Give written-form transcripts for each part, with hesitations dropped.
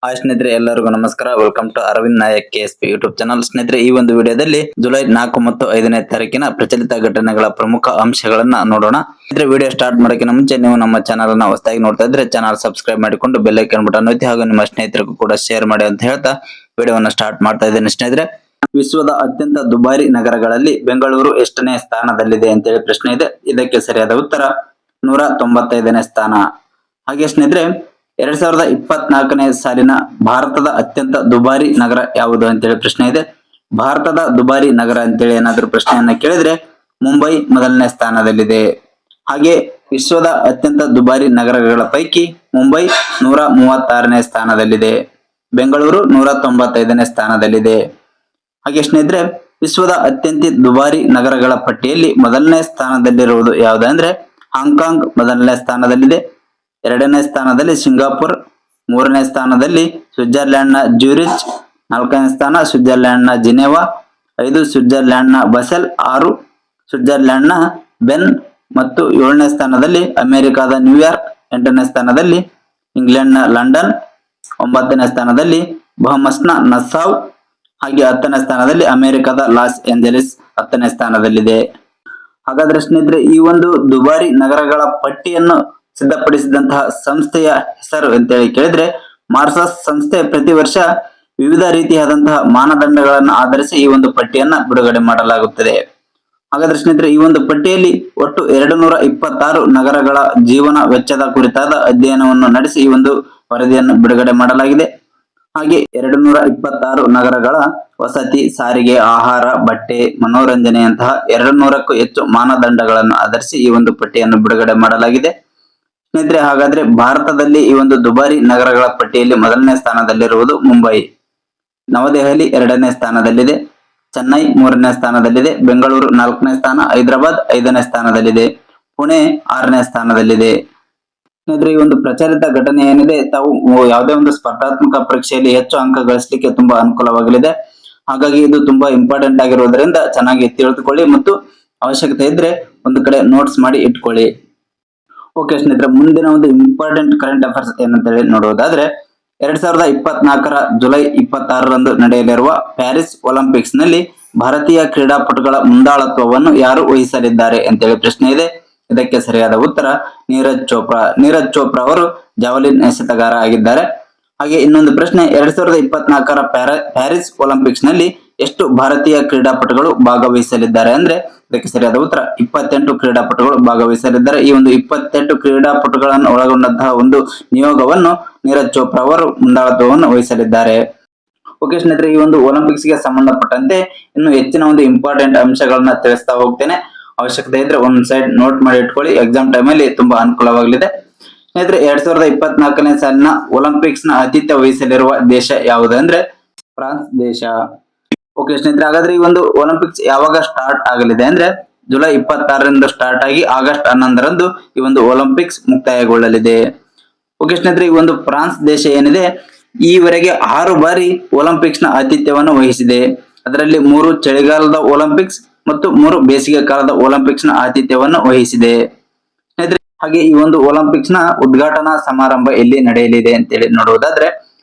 Hi ಸ್ನೇಹಿತರೆ, ಎಲ್ಲರಿಗೂ ನಮಸ್ಕಾರ. Welcome to Arvind Nayak KSP YouTube channel. ಸ್ನೇಹಿತರೆ, ಈ ಒಂದು ವಿಡಿಯೋದಲ್ಲಿ ಜುಲೈ 4 ಮತ್ತು 5ನೇ ತಾರೀಕಿನ ಪ್ರಚಲಿತ ಘಟನೆಗಳ ಪ್ರಮುಖ ಅಂಶಗಳನ್ನ ನೋಡೋಣ. ಸ್ನೇಹಿತರೆ, ವಿಡಿಯೋ ಸ್ಟಾರ್ಟ್ ಮಾಡೋಕ್ಕಿಂತ ಮುಂಚೆ ನೀವು ನಮ್ಮ ಚಾನಲ್ ಅನ್ನ ಹೊಸದಾಗಿ ನೋಡ್ತಾ ಇದ್ರೆ ಚಾನಲ್ ಸಬ್ಸ್ಕ್ರೈಬ್ ಮಾಡಿಕೊಂಡು ಬೆಲ್ ಐಕಾನ್ ಬಟನ್ ಒತ್ತಿ ಹಾಗೂ ನಿಮ್ಮ ಸ್ನೇಹಿತರಿಗೂ ಕೂಡ ಶೇರ್ ಮಾಡಿ ಅಂತ ಹೇಳ್ತಾ ವಿಡಿಯೋವನ್ನ ಸ್ಟಾರ್ಟ್ ಮಾಡ್ತಾ ಇದ್ದೇನೆ. ಸ್ನೇಹಿತರೆ, ವಿಶ್ವದ ಅತ್ಯಂತ ದುಬಾರಿ ನಗರಗಳಲ್ಲಿ ಬೆಂಗಳೂರು ಎಷ್ಟನೇ ಸ್ಥಾನದಲ್ಲಿದೆ ಅಂತೇಳಿ ಪ್ರಶ್ನೆ ಇದೆ. ಇದಕ್ಕೆ ಸರಿಯಾದ ಉತ್ತರ 195ನೇ ಸ್ಥಾನ. ಹಾಗೆ ಸ್ನೇಹಿತರೆ, 2024ನೇ ಸಾಲಿನ ಭಾರತದ ಅತ್ಯಂತ ದುಬಾರಿ ನಗರ ಯಾವುದು ಅಂತೇಳಿ ಪ್ರಶ್ನೆ ಇದೆ. ಭಾರತದ ದುಬಾರಿ ನಗರ ಅಂತೇಳಿ ಏನಾದ್ರೂ ಪ್ರಶ್ನೆಯನ್ನ ಕೇಳಿದ್ರೆ ಮುಂಬೈ ಮೊದಲನೇ ಸ್ಥಾನದಲ್ಲಿದೆ. ಹಾಗೆ ವಿಶ್ವದ ಅತ್ಯಂತ ದುಬಾರಿ ನಗರಗಳ ಪೈಕಿ ಮುಂಬೈ 136ನೇ ಸ್ಥಾನದಲ್ಲಿದೆ, ಬೆಂಗಳೂರು 195ನೇ ಸ್ಥಾನದಲ್ಲಿದೆ. ಹಾಗೆ ಸ್ನೇಹಿತರೆ, ವಿಶ್ವದ ಅತ್ಯಂತ ದುಬಾರಿ ನಗರಗಳ ಪಟ್ಟಿಯಲ್ಲಿ ಮೊದಲನೇ ಸ್ಥಾನದಲ್ಲಿರುವುದು ಯಾವುದು ಅಂದ್ರೆ ಹಾಂಗ್ಕಾಂಗ್ ಮೊದಲನೇ ಸ್ಥಾನದಲ್ಲಿದೆ. 2ನೇ ಸ್ಥಾನದಲ್ಲಿ ಸಿಂಗಾಪುರ್, 3ನೇ ಸ್ಥಾನದಲ್ಲಿ ಸ್ವಿಟ್ಜರ್ಲ್ಯಾಂಡ್ ನ ಜ್ಯೂರಿಚ್, 4ನೇ ಸ್ಥಾನ ಸ್ವಿಟ್ಜರ್ಲ್ಯಾಂಡ್ ನ ಜಿನೆವಾ, 5 ಸ್ವಿಟ್ಜರ್ಲ್ಯಾಂಡ್ ನ ಬಸೆಲ್, 6 ಸ್ವಿಟ್ಜರ್ಲ್ಯಾಂಡ್ ನ ಬೆನ್ ಮತ್ತು 7ನೇ ಸ್ಥಾನದಲ್ಲಿ ಅಮೆರಿಕಾದ ನ್ಯೂಯಾರ್ಕ್, 8ನೇ ಸ್ಥಾನದಲ್ಲಿ ಇಂಗ್ಲೆಂಡ್ ನ ಲಂಡನ್, 9ನೇ ಸ್ಥಾನದಲ್ಲಿ ಬಹಮಸ್ ನ ನಸ್ಸಾವ್, ಹಾಗೆ 10ನೇ ಸ್ಥಾನದಲ್ಲಿ ಅಮೆರಿಕದ ಲಾಸ್ ಏಂಜಲೀಸ್ 10ನೇ ಸ್ಥಾನದಲ್ಲಿದೆ. ಹಾಗಾದ್ರೆ ಸ್ನೇಹಿತರೆ, ಈ ಒಂದು ದುಬಾರಿ ನಗರಗಳ ಪಟ್ಟಿಯನ್ನು ಸಿದ್ಧಪಡಿಸಿದಂತಹ ಸಂಸ್ಥೆಯ ಹೆಸರು ಅಂತೇಳಿ ಕೇಳಿದ್ರೆ ಮಾರ್ಸಸ್ ಸಂಸ್ಥೆ ಪ್ರತಿ ವರ್ಷ ವಿವಿಧ ರೀತಿಯಾದಂತಹ ಮಾನದಂಡಗಳನ್ನು ಆಧರಿಸಿ ಈ ಒಂದು ಪಟ್ಟಿಯನ್ನ ಬಿಡುಗಡೆ ಮಾಡಲಾಗುತ್ತದೆ. ಹಾಗಾದ್ರೆ ಸ್ನೇಹಿತರೆ, ಈ ಒಂದು ಪಟ್ಟಿಯಲ್ಲಿ ಒಟ್ಟು 226 ನಗರಗಳ ಜೀವನ ವೆಚ್ಚದ ಕುರಿತಾದ ಅಧ್ಯಯನವನ್ನು ನಡೆಸಿ ಈ ಒಂದು ವರದಿಯನ್ನು ಬಿಡುಗಡೆ ಮಾಡಲಾಗಿದೆ. ಹಾಗೆ 226 ನಗರಗಳ ವಸತಿ, ಸಾರಿಗೆ, ಆಹಾರ, ಬಟ್ಟೆ, ಮನೋರಂಜನೆಯಂತಹ 200ಕ್ಕೂ ಹೆಚ್ಚು ಮಾನದಂಡಗಳನ್ನು ಆಧರಿಸಿ ಈ ಒಂದು ಪಟ್ಟಿಯನ್ನು ಬಿಡುಗಡೆ ಮಾಡಲಾಗಿದೆ. ಸ್ನೇಹಿತರೆ, ಹಾಗಾದ್ರೆ ಭಾರತದಲ್ಲಿ ಈ ಒಂದು ದುಬಾರಿ ನಗರಗಳ ಪಟ್ಟಿಯಲ್ಲಿ ಮೊದಲನೇ ಸ್ಥಾನದಲ್ಲಿರುವುದು ಮುಂಬೈ, ನವದೆಹಲಿ 2ನೇ ಸ್ಥಾನದಲ್ಲಿದೆ, ಚೆನ್ನೈ 3ನೇ ಸ್ಥಾನದಲ್ಲಿದೆ, ಬೆಂಗಳೂರು 4ನೇ ಸ್ಥಾನ, ಹೈದರಾಬಾದ್ 5ನೇ ಸ್ಥಾನದಲ್ಲಿದೆ, ಪುಣೆ 6ನೇ ಸ್ಥಾನದಲ್ಲಿದೆ. ಸ್ನೇಹಿತರೆ, ಈ ಒಂದು ಪ್ರಚಲಿತ ಘಟನೆ ಏನಿದೆ ತಾವು ಯಾವುದೇ ಒಂದು ಸ್ಪರ್ಧಾತ್ಮಕ ಪರೀಕ್ಷೆಯಲ್ಲಿ ಹೆಚ್ಚು ಅಂಕ ಗಳಿಸಲಿಕ್ಕೆ ತುಂಬಾ ಅನುಕೂಲವಾಗಲಿದೆ. ಹಾಗಾಗಿ ಇದು ತುಂಬಾ ಇಂಪಾರ್ಟೆಂಟ್ ಆಗಿರುವುದರಿಂದ ಚೆನ್ನಾಗಿ ತಿಳಿದುಕೊಳ್ಳಿ ಮತ್ತು ಅವಶ್ಯಕತೆ ಇದ್ರೆ ಒಂದು ಕಡೆ ನೋಟ್ಸ್ ಮಾಡಿ ಇಟ್ಕೊಳ್ಳಿ. ಓಕೆ ಸ್ನೇಹಿತರೆ, ಮುಂದಿನ ಒಂದು ಇಂಪಾರ್ಟೆಂಟ್ ಕರೆಂಟ್ ಅಫೇರ್ಸ್ ಏನಂತ ಹೇಳಿ ನೋಡುವುದಾದ್ರೆ 2024ರ ಜುಲೈ 26ರಂದು ನಡೆಯಲಿರುವ ಪ್ಯಾರಿಸ್ ಒಲಿಂಪಿಕ್ಸ್ ನಲ್ಲಿ ಭಾರತೀಯ ಕ್ರೀಡಾಪಟುಗಳ ಮುಂದಾಳತ್ವವನ್ನು ಯಾರು ವಹಿಸಲಿದ್ದಾರೆ ಅಂತೇಳಿ ಪ್ರಶ್ನೆ ಇದೆ. ಇದಕ್ಕೆ ಸರಿಯಾದ ಉತ್ತರ ನೀರಜ್ ಚೋಪ್ರಾ. ನೀರಜ್ ಚೋಪ್ರಾ ಅವರು ಜಾವಲಿನ್ ಎಸೆತಗಾರ ಆಗಿದ್ದಾರೆ. ಹಾಗೆ ಇನ್ನೊಂದು ಪ್ರಶ್ನೆ, 2024ರ ಪ್ಯಾರಿಸ್ ಒಲಿಂಪಿಕ್ಸ್ ನಲ್ಲಿ ಎಷ್ಟು ಭಾರತೀಯ ಕ್ರೀಡಾಪಟುಗಳು ಭಾಗವಹಿಸಲಿದ್ದಾರೆ ಅಂದ್ರೆ ಇದಕ್ಕೆ ಸರಿಯಾದ ಉತ್ತರ 28 ಕ್ರೀಡಾಪಟುಗಳು ಭಾಗವಹಿಸಲಿದ್ದಾರೆ. ಈ ಒಂದು 28 ಕ್ರೀಡಾಪಟುಗಳನ್ನು ಒಳಗೊಂಡಂತಹ ಒಂದು ನಿಯೋಗವನ್ನು ನೀರಜ್ ಚೋಪ್ರಾ ಅವರು ಮುಂದಾಳತ್ವವನ್ನು ವಹಿಸಲಿದ್ದಾರೆ. ಓಕೆ ಸ್ನೇಹಿತರೆ, ಈ ಒಂದು ಒಲಿಂಪಿಕ್ಸ್ ಗೆ ಸಂಬಂಧಪಟ್ಟಂತೆ ಇನ್ನು ಹೆಚ್ಚಿನ ಒಂದು ಇಂಪಾರ್ಟೆಂಟ್ ಅಂಶಗಳನ್ನ ತಿಳಿಸ್ತಾ ಹೋಗ್ತೇನೆ. ಅವಶ್ಯಕತೆ ಇದ್ರೆ ಒಂದ್ ಸೈಡ್ ನೋಟ್ ಮಾಡಿ ಇಟ್ಕೊಳ್ಳಿ, ಎಕ್ಸಾಮ್ ಟೈಮ್ ಅಲ್ಲಿ ತುಂಬಾ ಅನುಕೂಲವಾಗಲಿದೆ. ಸ್ನೇಹಿತರೆ, 2024ನೇ ಸಾಲಿನ ಒಲಿಂಪಿಕ್ಸ್ ನ ಆತಿಥ್ಯ ವಹಿಸಲಿರುವ ದೇಶ ಯಾವುದು ಅಂದ್ರೆ ಫ್ರಾನ್ಸ್ ದೇಶ. ಓಕೆ ಸ್ನೇಹಿತರೆ, ಹಾಗಾದ್ರೆ ಈ ಒಂದು ಒಲಿಂಪಿಕ್ಸ್ ಯಾವಾಗ ಸ್ಟಾರ್ಟ್ ಆಗಲಿದೆ ಅಂದ್ರೆ ಜುಲೈ 26ರಿಂದ ಸ್ಟಾರ್ಟ್ ಆಗಿ ಆಗಸ್ಟ್ 11ರಂದು ಈ ಒಂದು ಒಲಿಂಪಿಕ್ಸ್ ಮುಕ್ತಾಯಗೊಳ್ಳಲಿದೆ. ಓಕೆ ಸ್ನೇಹಿತರೆ, ಈ ಒಂದು ಫ್ರಾನ್ಸ್ ದೇಶ ಏನಿದೆ ಈವರೆಗೆ 6 ಬಾರಿ ಒಲಿಂಪಿಕ್ಸ್ ನ ಆತಿಥ್ಯವನ್ನು ವಹಿಸಿದೆ. ಅದರಲ್ಲಿ 3 ಚಳಿಗಾಲದ ಒಲಿಂಪಿಕ್ಸ್ ಮತ್ತು 3 ಬೇಸಿಗೆ ಕಾಲದ ಒಲಿಂಪಿಕ್ಸ್ ನ ಆತಿಥ್ಯವನ್ನು ವಹಿಸಿದೆ. ಸ್ನೇಹಿತರೆ, ಹಾಗೆ ಈ ಒಂದು ಒಲಿಂಪಿಕ್ಸ್ ನ ಉದ್ಘಾಟನಾ ಸಮಾರಂಭ ಎಲ್ಲಿ ನಡೆಯಲಿದೆ ಅಂತೇಳಿ ನೋಡುವುದಾದ್ರೆ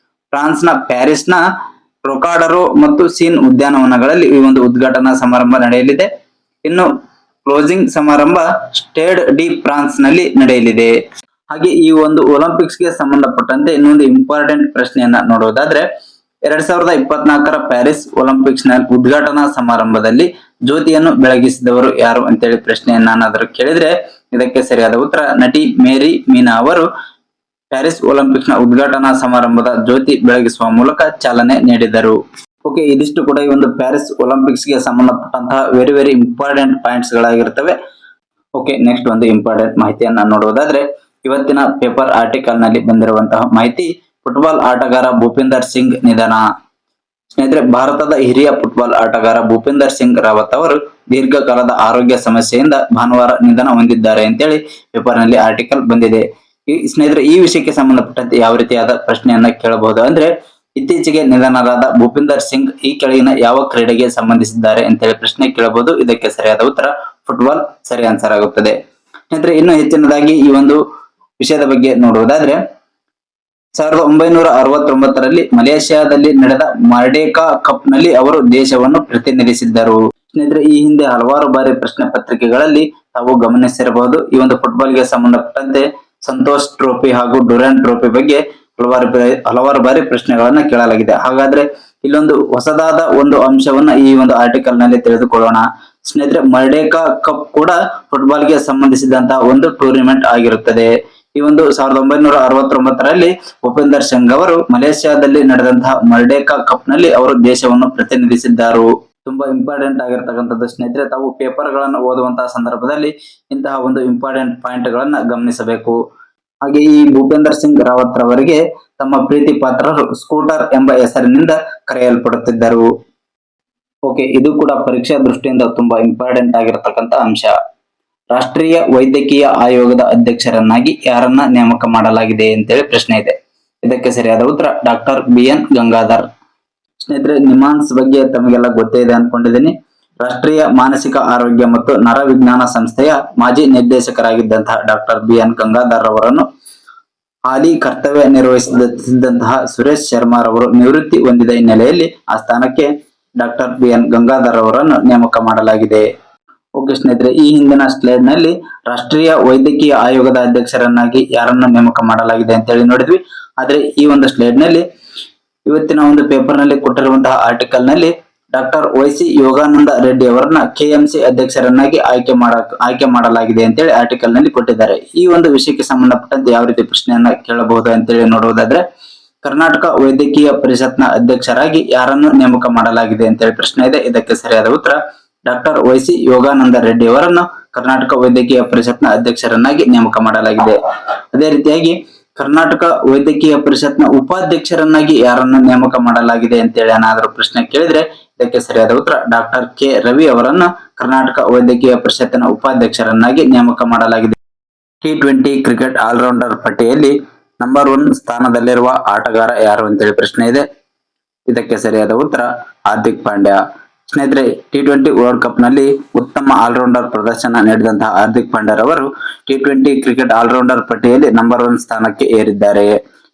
ಫ್ರಾನ್ಸ್ ನ ಪ್ಯಾರಿಸ್ ನ ರೊಕಾಡರೋ ಮತ್ತು ಸೀನ್ ಉದ್ಯಾನವನಗಳಲ್ಲಿ ಈ ಒಂದು ಉದ್ಘಾಟನಾ ಸಮಾರಂಭ ನಡೆಯಲಿದೆ. ಇನ್ನು ಕ್ಲೋಸಿಂಗ್ ಸಮಾರಂಭ ಸ್ಟೇಡ್ ಡಿ ಫ್ರಾನ್ಸ್ ನಲ್ಲಿ ನಡೆಯಲಿದೆ. ಹಾಗೆ ಈ ಒಂದು ಒಲಿಂಪಿಕ್ಸ್ ಗೆ ಸಂಬಂಧಪಟ್ಟಂತೆ ಇನ್ನೊಂದು ಇಂಪಾರ್ಟೆಂಟ್ ಪ್ರಶ್ನೆಯನ್ನ ನೋಡುವುದಾದ್ರೆ 2024ರ ಪ್ಯಾರಿಸ್ ಒಲಿಂಪಿಕ್ಸ್ ನ ಉದ್ಘಾಟನಾ ಸಮಾರಂಭದಲ್ಲಿ ಜ್ಯೋತಿಯನ್ನು ಬೆಳಗಿಸಿದವರು ಯಾರು ಅಂತೇಳಿ ಪ್ರಶ್ನೆಯನ್ನ ನಾನಾದರೂ ಕೇಳಿದ್ರೆ ಇದಕ್ಕೆ ಸರಿಯಾದ ಉತ್ತರ ನಟಿ ಮೇರಿ ಮೀನಾ ಅವರು ಪ್ಯಾರಿಸ್ ಒಲಿಂಪಿಕ್ಸ್ ನ ಉದ್ಘಾಟನಾ ಸಮಾರಂಭದ ಜ್ಯೋತಿ ಬೆಳಗಿಸುವ ಮೂಲಕ ಚಾಲನೆ ನೀಡಿದರು. ಓಕೆ, ಇದಿಷ್ಟು ಕೂಡ ಈ ಒಂದು ಪ್ಯಾರಿಸ್ ಒಲಿಂಪಿಕ್ಸ್ ಗೆ ಸಂಬಂಧಪಟ್ಟಂತಹ ವೆರಿ ಇಂಪಾರ್ಟೆಂಟ್ ಪಾಯಿಂಟ್ಸ್ ಗಳಾಗಿರ್ತವೆ. ಓಕೆ, ನೆಕ್ಸ್ಟ್ ಒಂದು ಇಂಪಾರ್ಟೆಂಟ್ ಮಾಹಿತಿಯನ್ನ ನೋಡುವುದಾದ್ರೆ ಇವತ್ತಿನ ಪೇಪರ್ ಆರ್ಟಿಕಲ್ ನಲ್ಲಿ ಬಂದಿರುವಂತಹ ಮಾಹಿತಿ, ಫುಟ್ಬಾಲ್ ಆಟಗಾರ ಭೂಪಿಂದರ್ ಸಿಂಗ್ ನಿಧನ. ಸ್ನೇಹಿತರೆ, ಭಾರತದ ಹಿರಿಯ ಫುಟ್ಬಾಲ್ ಆಟಗಾರ ಭೂಪಿಂದರ್ ಸಿಂಗ್ ರಾವತ್ ಅವರು ದೀರ್ಘಕಾಲದ ಆರೋಗ್ಯ ಸಮಸ್ಯೆಯಿಂದ ಭಾನುವಾರ ನಿಧನ ಹೊಂದಿದ್ದಾರೆ ಅಂತೇಳಿ ಪೇಪರ್ ನಲ್ಲಿ ಆರ್ಟಿಕಲ್ ಬಂದಿದೆ. ಸ್ನೇಹಿತರೆ, ಈ ವಿಷಯಕ್ಕೆ ಸಂಬಂಧಪಟ್ಟಂತೆ ಯಾವ ರೀತಿಯಾದ ಪ್ರಶ್ನೆಯನ್ನ ಕೇಳಬಹುದು ಅಂದ್ರೆ ಇತ್ತೀಚೆಗೆ ನಿಧನರಾದ ಭೂಪಿಂದರ್ ಸಿಂಗ್ ಈ ಕೆಳಗಿನ ಯಾವ ಕ್ರೀಡೆಗೆ ಸಂಬಂಧಿಸಿದ್ದಾರೆ ಅಂತೇಳಿ ಪ್ರಶ್ನೆ ಕೇಳಬಹುದು. ಇದಕ್ಕೆ ಸರಿಯಾದ ಉತ್ತರ ಫುಟ್ಬಾಲ್ ಸರಿ ಆನ್ಸರ್ ಆಗುತ್ತದೆ. ಸ್ನೇಹಿತರೆ, ಇನ್ನು ಹೆಚ್ಚಿನದಾಗಿ ಈ ಒಂದು ವಿಷಯದ ಬಗ್ಗೆ ನೋಡುವುದಾದ್ರೆ 1969ರಲ್ಲಿ ಮಲೇಷ್ಯಾದಲ್ಲಿ ನಡೆದ ಮರ್ಡೇಕಾ ಕಪ್ ನಲ್ಲಿ ಅವರು ದೇಶವನ್ನು ಪ್ರತಿನಿಧಿಸಿದ್ದರು. ಸ್ನೇಹಿತರೆ, ಈ ಹಿಂದೆ ಹಲವಾರು ಬಾರಿ ಪ್ರಶ್ನೆ ಪತ್ರಿಕೆಗಳಲ್ಲಿ ತಾವು ಗಮನಿಸಿರಬಹುದು. ಈ ಒಂದು ಫುಟ್ಬಾಲ್ಗೆ ಸಂಬಂಧಪಟ್ಟಂತೆ ಸಂತೋಷ್ ಟ್ರೋಫಿ ಹಾಗೂ ಡ್ಯೂರಾಂಡ್ ಟ್ರೋಫಿ ಬಗ್ಗೆ ಹಲವಾರು ಬಾರಿ ಪ್ರಶ್ನೆಗಳನ್ನ ಕೇಳಲಾಗಿದೆ. ಹಾಗಾದ್ರೆ ಇಲ್ಲೊಂದು ಹೊಸದಾದ ಒಂದು ಅಂಶವನ್ನ ಈ ಒಂದು ಆರ್ಟಿಕಲ್ ನಲ್ಲಿ ತಿಳಿದುಕೊಳ್ಳೋಣ. ಸ್ನೇಹಿತರೆ, ಮರ್ಡೇಕಾ ಕಪ್ ಕೂಡ ಫುಟ್ಬಾಲ್ಗೆ ಸಂಬಂಧಿಸಿದಂತಹ ಒಂದು ಟೂರ್ನಿಮೆಂಟ್ ಆಗಿರುತ್ತದೆ. ಈ ಒಂದು 1969ರಲ್ಲಿ ಭೂಪಿಂದರ್ ಸಿಂಗ್ ಅವರು ಮಲೇಷ್ಯಾದಲ್ಲಿ ನಡೆದಂತಹ ಮರ್ಡೇಕಾ ಕಪ್ ನಲ್ಲಿ ಅವರು ದೇಶವನ್ನು ಪ್ರತಿನಿಧಿಸಿದ್ದರು. ತುಂಬಾ ಇಂಪಾರ್ಟೆಂಟ್ ಆಗಿರ್ತಕ್ಕಂಥದ್ದು ಸ್ನೇಹಿತರೆ. ತಾವು ಪೇಪರ್ ಗಳನ್ನು ಓದುವಂತಹ ಸಂದರ್ಭದಲ್ಲಿ ಇಂತಹ ಒಂದು ಇಂಪಾರ್ಟೆಂಟ್ ಪಾಯಿಂಟ್ ಗಳನ್ನ ಗಮನಿಸಬೇಕು. ಹಾಗೆ ಈ ಭೂಪೇಂದರ್ ಸಿಂಗ್ ರಾವತ್ ರವರಿಗೆ ತಮ್ಮ ಪ್ರೀತಿ ಪಾತ್ರರು ಸ್ಕೂಟರ್ ಎಂಬ ಹೆಸರಿನಿಂದ ಕರೆಯಲ್ಪಡುತ್ತಿದ್ದರು. ಓಕೆ, ಇದು ಕೂಡ ಪರೀಕ್ಷಾ ದೃಷ್ಟಿಯಿಂದ ತುಂಬಾ ಇಂಪಾರ್ಟೆಂಟ್ ಆಗಿರತಕ್ಕಂತ ಅಂಶ. ರಾಷ್ಟ್ರೀಯ ವೈದ್ಯಕೀಯ ಆಯೋಗದ ಅಧ್ಯಕ್ಷರನ್ನಾಗಿ ಯಾರನ್ನ ನೇಮಕ ಮಾಡಲಾಗಿದೆ ಅಂತೇಳಿ ಪ್ರಶ್ನೆ ಇದೆ. ಇದಕ್ಕೆ ಸರಿಯಾದ ಉತ್ತರ ಡಾಕ್ಟರ್ BN ಗಂಗಾಧರ್. ಸ್ನೇಹಿತರೆ, ನಿಮಾನ್ಸ್ ಬಗ್ಗೆ ತಮಗೆಲ್ಲ ಗೊತ್ತೇ ಇದೆ ಅನ್ಕೊಂಡಿದ್ದೀನಿ. ರಾಷ್ಟ್ರೀಯ ಮಾನಸಿಕ ಆರೋಗ್ಯ ಮತ್ತು ನರವಿಜ್ಞಾನ ಸಂಸ್ಥೆಯ ಮಾಜಿ ನಿರ್ದೇಶಕರಾಗಿದ್ದಂತಹ ಡಾಕ್ಟರ್ BN ಗಂಗಾಧರ್ ಅವರನ್ನು ಹಾಲಿ ಕರ್ತವ್ಯ ನಿರ್ವಹಿಸುತ್ತಿದ್ದಂತಹ ಸುರೇಶ್ ಶರ್ಮಾ ರವರು ನಿವೃತ್ತಿ ಹೊಂದಿದ ಹಿನ್ನೆಲೆಯಲ್ಲಿ ಆ ಸ್ಥಾನಕ್ಕೆ ಡಾಕ್ಟರ್ BN ಗಂಗಾಧರ್ ಅವರನ್ನು ನೇಮಕ ಮಾಡಲಾಗಿದೆ. ಓಕೆ ಸ್ನೇಹಿತರೆ, ಈ ಹಿಂದಿನ ಸ್ಲೈಡ್ ನಲ್ಲಿ ರಾಷ್ಟ್ರೀಯ ವೈದ್ಯಕೀಯ ಆಯೋಗದ ಅಧ್ಯಕ್ಷರನ್ನಾಗಿ ಯಾರನ್ನು ನೇಮಕ ಮಾಡಲಾಗಿದೆ ಅಂತ ಹೇಳಿ ನೋಡಿದ್ವಿ. ಆದ್ರೆ ಈ ಒಂದು ಸ್ಲೈಡ್ ನಲ್ಲಿ ಇವತ್ತಿನ ಒಂದು ಪೇಪರ್ ನಲ್ಲಿ ಕೊಟ್ಟಿರುವಂತಹ ಆರ್ಟಿಕಲ್ ನಲ್ಲಿ ಡಾಕ್ಟರ್ YC ಯೋಗಾನಂದ ರೆಡ್ಡಿ ಅವರನ್ನ KMC ಅಧ್ಯಕ್ಷರನ್ನಾಗಿ ಆಯ್ಕೆ ಮಾಡಲಾಗಿದೆ ಅಂತೇಳಿ ಆರ್ಟಿಕಲ್ ನಲ್ಲಿ ಕೊಟ್ಟಿದ್ದಾರೆ. ಈ ಒಂದು ವಿಷಯಕ್ಕೆ ಸಂಬಂಧಪಟ್ಟಂತೆ ಯಾವ ರೀತಿ ಪ್ರಶ್ನೆಯನ್ನ ಕೇಳಬಹುದು ಅಂತೇಳಿ ನೋಡುವುದಾದ್ರೆ, ಕರ್ನಾಟಕ ವೈದ್ಯಕೀಯ ಪರಿಷತ್ನ ಅಧ್ಯಕ್ಷರಾಗಿ ಯಾರನ್ನು ನೇಮಕ ಮಾಡಲಾಗಿದೆ ಅಂತೇಳಿ ಪ್ರಶ್ನೆ ಇದೆ. ಇದಕ್ಕೆ ಸರಿಯಾದ ಉತ್ತರ ಡಾಕ್ಟರ್ YC ಯೋಗಾನಂದ ರೆಡ್ಡಿ ಅವರನ್ನು ಕರ್ನಾಟಕ ವೈದ್ಯಕೀಯ ಪರಿಷತ್ನ ಅಧ್ಯಕ್ಷರನ್ನಾಗಿ ನೇಮಕ ಮಾಡಲಾಗಿದೆ. ಅದೇ ರೀತಿಯಾಗಿ ಕರ್ನಾಟಕ ವೈದ್ಯಕೀಯ ಪರಿಷತ್ನ ಉಪಾಧ್ಯಕ್ಷರನ್ನಾಗಿ ಯಾರನ್ನು ನೇಮಕ ಮಾಡಲಾಗಿದೆ ಅಂತೇಳಿ ಏನಾದರೂ ಪ್ರಶ್ನೆ ಕೇಳಿದ್ರೆ ಇದಕ್ಕೆ ಸರಿಯಾದ ಉತ್ತರ ಡಾಕ್ಟರ್ K ರವಿ ಅವರನ್ನು ಕರ್ನಾಟಕ ವೈದ್ಯಕೀಯ ಪರಿಷತ್ತಿನ ಉಪಾಧ್ಯಕ್ಷರನ್ನಾಗಿ ನೇಮಕ ಮಾಡಲಾಗಿದೆ. T20 ಕ್ರಿಕೆಟ್ ಆಲ್ರೌಂಡರ್ ಪಟ್ಟಿಯಲ್ಲಿ ನಂಬರ್ 1 ಸ್ಥಾನದಲ್ಲಿರುವ ಆಟಗಾರ ಯಾರು ಅಂತೇಳಿ ಪ್ರಶ್ನೆ ಇದೆ. ಇದಕ್ಕೆ ಸರಿಯಾದ ಉತ್ತರ ಹಾರ್ದಿಕ್ ಪಾಂಡ್ಯ. ಸ್ನೇಹಿತರೆ, T20 ವರ್ಲ್ಡ್ ಕಪ್ ನಲ್ಲಿ ಉತ್ತಮ ಆಲ್ರೌಂಡರ್ ಪ್ರದರ್ಶನ ನೀಡಿದಂತಹ ಹಾರ್ದಿಕ್ ಪಾಂಡ್ಯ ಅವರು T20 ಕ್ರಿಕೆಟ್ ಆಲ್ರೌಂಡರ್ ಪಟ್ಟಿಯಲ್ಲಿ ನಂಬರ್ 1 ಸ್ಥಾನಕ್ಕೆ ಏರಿದ್ದಾರೆ.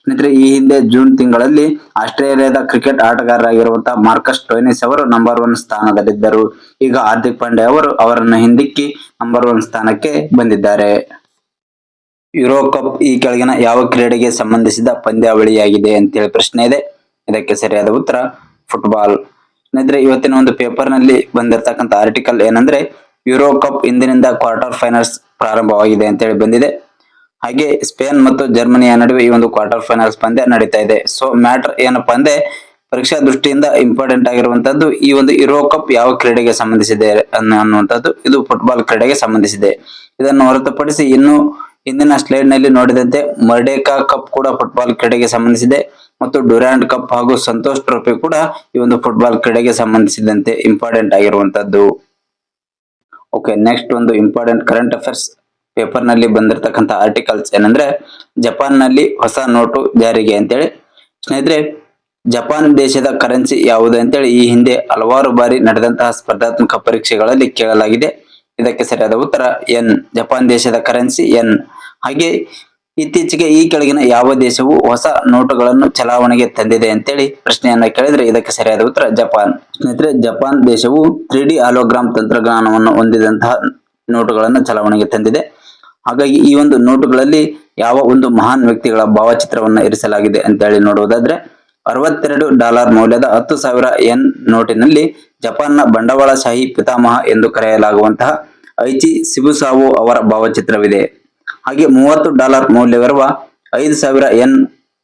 ಸ್ನೇಹಿತರೆ, ಈ ಹಿಂದೆ ಜೂನ್ ತಿಂಗಳಲ್ಲಿ ಆಸ್ಟ್ರೇಲಿಯಾದ ಕ್ರಿಕೆಟ್ ಆಟಗಾರರಾಗಿರುವಂತಹ ಮಾರ್ಕಸ್ ಸ್ಟೋಯ್ನಿಸ್ ಅವರು ನಂಬರ್ 1 ಸ್ಥಾನದಲ್ಲಿದ್ದರು. ಈಗ ಹಾರ್ದಿಕ್ ಪಾಂಡ್ಯ ಅವರು ಅವರನ್ನು ಹಿಂದಿಕ್ಕಿ ನಂಬರ್ 1 ಸ್ಥಾನಕ್ಕೆ ಬಂದಿದ್ದಾರೆ. ಯುರೋ ಕಪ್ ಈ ಕೆಳಗಿನ ಯಾವ ಕ್ರೀಡೆಗೆ ಸಂಬಂಧಿಸಿದ ಪಂದ್ಯಾವಳಿಯಾಗಿದೆ ಅಂತೇಳಿ ಪ್ರಶ್ನೆ ಇದೆ. ಇದಕ್ಕೆ ಸರಿಯಾದ ಉತ್ತರ ಫುಟ್ಬಾಲ್. ಸ್ನೇಹಿತರೆ, ಇವತ್ತಿನ ಒಂದು ಪೇಪರ್ ನಲ್ಲಿ ಬಂದಿರತಕ್ಕಂತ ಆರ್ಟಿಕಲ್ ಏನಂದ್ರೆ ಯುರೋ ಕಪ್ ಇಂದಿನಿಂದ ಕ್ವಾರ್ಟರ್ ಫೈನಲ್ಸ್ ಪ್ರಾರಂಭವಾಗಿದೆ ಅಂತೇಳಿ ಬಂದಿದೆ. ಹಾಗೆ ಸ್ಪೇನ್ ಮತ್ತು ಜರ್ಮನಿಯ ನಡುವೆ ಈ ಒಂದು ಕ್ವಾರ್ಟರ್ ಫೈನಲ್ಸ್ ಪಂದ್ಯ ನಡೀತಾ ಇದೆ. ಸೊ ಮ್ಯಾಟರ್ ಏನಪ್ಪಾ ಅಂದ್ರೆ ಪರೀಕ್ಷಾ ದೃಷ್ಟಿಯಿಂದ ಇಂಪಾರ್ಟೆಂಟ್ ಆಗಿರುವಂತದ್ದು ಈ ಒಂದು ಯುರೋ ಕಪ್ ಯಾವ ಕ್ರೀಡೆಗೆ ಸಂಬಂಧಿಸಿದೆ ಅನ್ನುವಂಥದ್ದು. ಇದು ಫುಟ್ಬಾಲ್ ಕ್ರೀಡೆಗೆ ಸಂಬಂಧಿಸಿದೆ. ಇದನ್ನು ಹೊರತುಪಡಿಸಿ ಇನ್ನು ಹಿಂದಿನ ಸ್ಲೈಡ್ ನಲ್ಲಿ ನೋಡಿದಂತೆ ಮರ್ಡೇಕಾ ಕಪ್ ಕೂಡ ಫುಟ್ಬಾಲ್ ಕ್ರೀಡೆಗೆ ಸಂಬಂಧಿಸಿದೆ ಮತ್ತು ಡ್ಯೂರಾಂಡ್ ಕಪ್ ಹಾಗೂ ಸಂತೋಷ್ ಟ್ರೋಫಿ ಕೂಡ ಈ ಒಂದು ಫುಟ್ಬಾಲ್ ಕ್ರೀಡೆಗೆ ಸಂಬಂಧಿಸಿದಂತೆ ಇಂಪಾರ್ಟೆಂಟ್ ಆಗಿರುವಂತದ್ದು. ಓಕೆ, ನೆಕ್ಸ್ಟ್ ಒಂದು ಇಂಪಾರ್ಟೆಂಟ್ ಕರೆಂಟ್ ಅಫೇರ್ಸ್ ಪೇಪರ್ ನಲ್ಲಿ ಬಂದಿರತಕ್ಕಂತ ಆರ್ಟಿಕಲ್ಸ್ ಏನಂದ್ರೆ ಜಪಾನ್ ನಲ್ಲಿ ಹೊಸ ನೋಟು ಜಾರಿಗೆ ಅಂತೇಳಿ. ಸ್ನೇಹಿತರೆ, ಜಪಾನ್ ದೇಶದ ಕರೆನ್ಸಿ ಯಾವುದು ಅಂತೇಳಿ ಈ ಹಿಂದೆ ಹಲವಾರು ಬಾರಿ ನಡೆದಂತಹ ಸ್ಪರ್ಧಾತ್ಮಕ ಪರೀಕ್ಷೆಗಳಲ್ಲಿ ಕೇಳಲಾಗಿದೆ. ಇದಕ್ಕೆ ಸರಿಯಾದ ಉತ್ತರ ಎನ್. ಜಪಾನ್ ದೇಶದ ಕರೆನ್ಸಿ ಎನ್. ಹಾಗೆ ಇತ್ತೀಚೆಗೆ ಈ ಕೆಳಗಿನ ಯಾವ ದೇಶವು ಹೊಸ ನೋಟುಗಳನ್ನು ಚಲಾವಣೆಗೆ ತಂದಿದೆ ಅಂತೇಳಿ ಪ್ರಶ್ನೆಯನ್ನ ಕೇಳಿದ್ರೆ ಇದಕ್ಕೆ ಸರಿಯಾದ ಉತ್ತರ ಜಪಾನ್. ಸ್ನೇಹಿತರೆ, ಜಪಾನ್ ದೇಶವು 3D ಹಾಲೋಗ್ರಾಮ್ ತಂತ್ರಜ್ಞಾನವನ್ನು ಹೊಂದಿದಂತಹ ನೋಟುಗಳನ್ನು ಚಲಾವಣೆಗೆ ತಂದಿದೆ. ಹಾಗಾಗಿ ಈ ಒಂದು ನೋಟುಗಳಲ್ಲಿ ಯಾವ ಒಂದು ಮಹಾನ್ ವ್ಯಕ್ತಿಗಳ ಭಾವಚಿತ್ರವನ್ನು ಇರಿಸಲಾಗಿದೆ ಅಂತೇಳಿ ನೋಡುವುದಾದ್ರೆ $62 ಮೌಲ್ಯದ 10,000 ಯೆನ್ ನೋಟಿನಲ್ಲಿ ಜಪಾನ್ನ ಬಂಡವಾಳಶಾಹಿ ಪಿತಾಮಹ ಎಂದು ಕರೆಯಲಾಗುವಂತಹ ಐಚಿ ಸಿಬುಸಾವೊ ಅವರ ಭಾವಚಿತ್ರವಿದೆ. ಹಾಗೆ $30 ಮೌಲ್ಯವಿರುವ 5,000 ಯೆನ್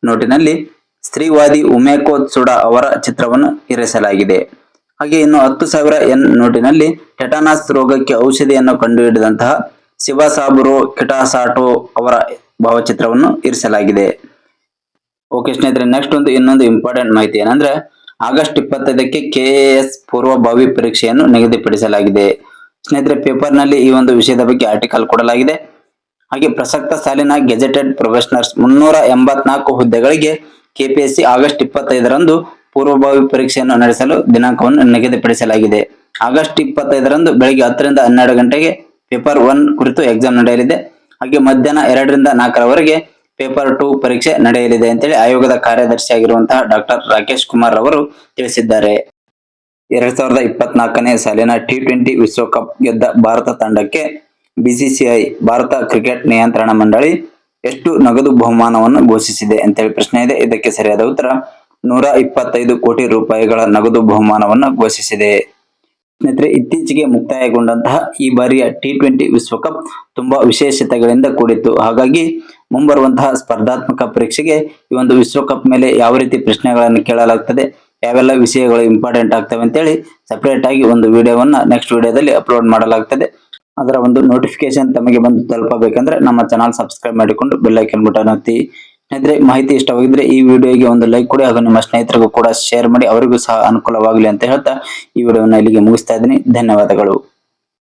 ನೋಟಿನಲ್ಲಿ ಸ್ತ್ರೀವಾದಿ ಉಮೇಕೋ ಟ್ಸುಡಾ ಅವರ ಚಿತ್ರವನ್ನು ಇರಿಸಲಾಗಿದೆ. ಹಾಗೆ ಇನ್ನು 10,000 ಯೆನ್ ನೋಟಿನಲ್ಲಿ ಟೆಟಾನಸ್ ರೋಗಕ್ಕೆ ಔಷಧಿಯನ್ನು ಕಂಡುಹಿಡಿದಂತಹ ಶಿಬಸಾಬುರೋ ಕಿಟಾಸಾಟೋ ಅವರ ಭಾವಚಿತ್ರವನ್ನು ಇರಿಸಲಾಗಿದೆ. ಓಕೆ ಸ್ನೇಹಿತರೆ, ನೆಕ್ಸ್ಟ್ ಇನ್ನೊಂದು ಇಂಪಾರ್ಟೆಂಟ್ ಮಾಹಿತಿ ಏನಂದ್ರೆ ಆಗಸ್ಟ್ 25ಕ್ಕೆ KAS ಪೂರ್ವಭಾವಿ ಪರೀಕ್ಷೆಯನ್ನು ನಿಗದಿಪಡಿಸಲಾಗಿದೆ. ಸ್ನೇಹಿತರೆ, ಪೇಪರ್ ನಲ್ಲಿ ಈ ಒಂದು ವಿಷಯದ ಬಗ್ಗೆ ಆರ್ಟಿಕಲ್ ಕೊಡಲಾಗಿದೆ. ಹಾಗೆ ಪ್ರಸಕ್ತ ಸಾಲಿನ ಗೆಜೆಟೆಡ್ ಪ್ರೊಫೆಷನಲ್ಸ್ 384 ಹುದ್ದೆಗಳಿಗೆ KPSC ಆಗಸ್ಟ್ 25ರಂದು ಪೂರ್ವಭಾವಿ ಪರೀಕ್ಷೆಯನ್ನು ನಡೆಸಲು ದಿನಾಂಕವನ್ನು ನಿಗದಿಪಡಿಸಲಾಗಿದೆ. ಆಗಸ್ಟ್ 25ರಂದು ಬೆಳಗ್ಗೆ 10 ರಿಂದ 12 ಗಂಟೆಗೆ ಪೇಪರ್ 1 ಕುರಿತು ಎಕ್ಸಾಮ್ ನಡೆಯಲಿದೆ. ಹಾಗೆ ಮಧ್ಯಾಹ್ನ 2 ರಿಂದ 4 ರವರೆಗೆ ಪೇಪರ್ 2 ಪರೀಕ್ಷೆ ನಡೆಯಲಿದೆ ಅಂತೇಳಿ ಆಯೋಗದ ಕಾರ್ಯದರ್ಶಿಯಾಗಿರುವಂತಹ ಡಾಕ್ಟರ್ ರಾಕೇಶ್ ಕುಮಾರ್ ಅವರು ತಿಳಿಸಿದ್ದಾರೆ. 2024ನೇ ಸಾಲಿನ T20 ವಿಶ್ವಕಪ್ ಗೆದ್ದ ಭಾರತ ತಂಡಕ್ಕೆ ಬಿಸಿಸಿಐ ಭಾರತ ಕ್ರಿಕೆಟ್ ನಿಯಂತ್ರಣ ಮಂಡಳಿ ಎಷ್ಟು ನಗದು ಬಹುಮಾನವನ್ನು ಘೋಷಿಸಿದೆ ಅಂತೇಳಿ ಪ್ರಶ್ನೆ ಇದೆ. ಇದಕ್ಕೆ ಸರಿಯಾದ ಉತ್ತರ 125 ಕೋಟಿ ರೂಪಾಯಿಗಳ ನಗದು ಬಹುಮಾನವನ್ನು ಘೋಷಿಸಿದೆ. ಸ್ನೇಹಿತರೆ, ಇತ್ತೀಚೆಗೆ ಮುಕ್ತಾಯಗೊಂಡಂತಹ ಈ ಬಾರಿಯ T20 ವಿಶ್ವಕಪ್ ತುಂಬಾ ವಿಶೇಷತೆಗಳಿಂದ ಕೂಡಿತ್ತು. ಹಾಗಾಗಿ ಮುಂಬರುವಂತಹ ಸ್ಪರ್ಧಾತ್ಮಕ ಪರೀಕ್ಷೆಗೆ ಈ ಒಂದು ವಿಶ್ವಕಪ್ ಮೇಲೆ ಯಾವ ರೀತಿ ಪ್ರಶ್ನೆಗಳನ್ನು ಕೇಳಲಾಗ್ತದೆ, ಯಾವೆಲ್ಲ ವಿಷಯಗಳು ಇಂಪಾರ್ಟೆಂಟ್ ಆಗ್ತವೆ ಅಂತೇಳಿ ಸಪರೇಟ್ ಆಗಿ ಒಂದು ವಿಡಿಯೋವನ್ನ ನೆಕ್ಸ್ಟ್ ವಿಡಿಯೋದಲ್ಲಿ ಅಪ್ಲೋಡ್ ಮಾಡಲಾಗ್ತದೆ. ಅದರ ಒಂದು ನೋಟಿಫಿಕೇಶನ್ ತಮಗೆ ಬಂದು ತಲುಪಬೇಕಂದ್ರೆ ನಮ್ಮ ಚಾನಲ್ ಸಬ್ಸ್ಕ್ರೈಬ್ ಮಾಡಿಕೊಂಡು ಬೆಲ್ ಐಕನ್ ಬಟನ್ ಒತ್ತಿ. ಸ್ನೇಹಿತರೆ, ಮಾಹಿತಿ ಇಷ್ಟವಾಗಿದ್ರೆ ಈ ವಿಡಿಯೋಗೆ ಒಂದು ಲೈಕ್ ಕೊಡಿ ಹಾಗೂ ನಿಮ್ಮ ಸ್ನೇಹಿತರಿಗೂ ಕೂಡ ಶೇರ್ ಮಾಡಿ, ಅವರಿಗೂ ಸಹ ಅನುಕೂಲವಾಗಲಿ ಅಂತ ಹೇಳ್ತಾ ಈ ವಿಡಿಯೋವನ್ನು ಇಲ್ಲಿಗೆ ಮುಗಿಸ್ತಾ ಇದ್ದೀನಿ. ಧನ್ಯವಾದಗಳು.